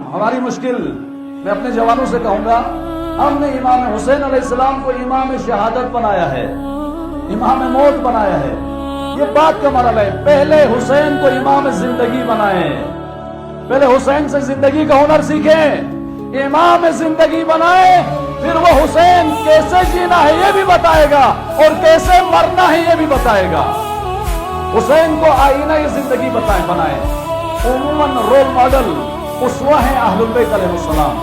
हमारी मुश्किल, मैं अपने जवानों से कहूंगा, हमने इमाम हुसैन अलैहिस्सलाम को इमाम शहादत बनाया है, इमाम मौत बनाया है। ये बात का मतलब है, पहले हुसैन को इमाम जिंदगी बनाए, पहले हुसैन से जिंदगी का हुनर सीखें, इमाम जिंदगी बनाए, फिर वो हुसैन कैसे जीना है ये भी बताएगा और कैसे मरना है ये भी बताएगा। हुसैन को आईना ये जिंदगी बनाए। उम्मन रोल मॉडल उसवा है अहलुल बैत अलैहिस्सलाम।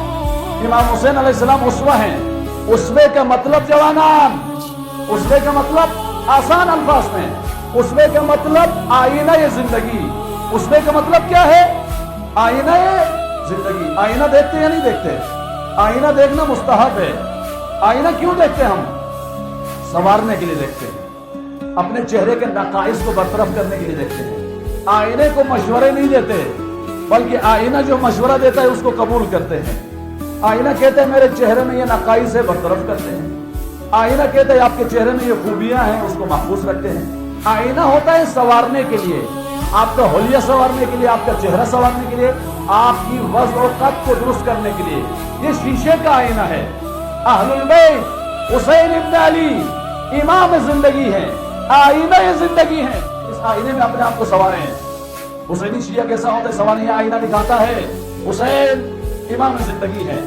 इमाम हुसैन अलैहिस्सलाम उसवा हैं। उसवे का मतलब जवानान, उसवे का मतलब आसान अल्फाज में, उसवे का मतलब आईना ये जिंदगी। उसवे का मतलब क्या है? आईना ये जिंदगी। आईना देखते या नहीं देखते? आईना देखना मुस्तहब है। आईना क्यों देखते हम? संवारने के लिए देखते हैं, अपने चेहरे के नकाइस को बरतरफ करने के लिए देखते हैं। आईने को मशवरे नहीं देते, बल्कि आईना जो मशवरा देता है उसको कबूल करते हैं। आईना कहते हैं मेरे चेहरे में ये नकाइस है, बरतरफ करते हैं। आईना कहते हैं आपके चेहरे में ये खूबियां हैं, उसको महफूज रखते हैं। आईना होता है संवारने के लिए, आपका होलिया संवारने के लिए, आपका चेहरा संवारने के लिए, आपकी वज़्न और कद को दुरुस्त करने के लिए। ये शीशे का आईना है। अहलुल बैत हुसैन इब्न अली इमाम जिंदगी है, आईना ये जिंदगी है। इस आईने में अपने आप को संवारे हैं। हुसैनी शिया कैसा होता है? सवाल ये आईना दिखाता है, हुसैन इमाम जिंदगी है।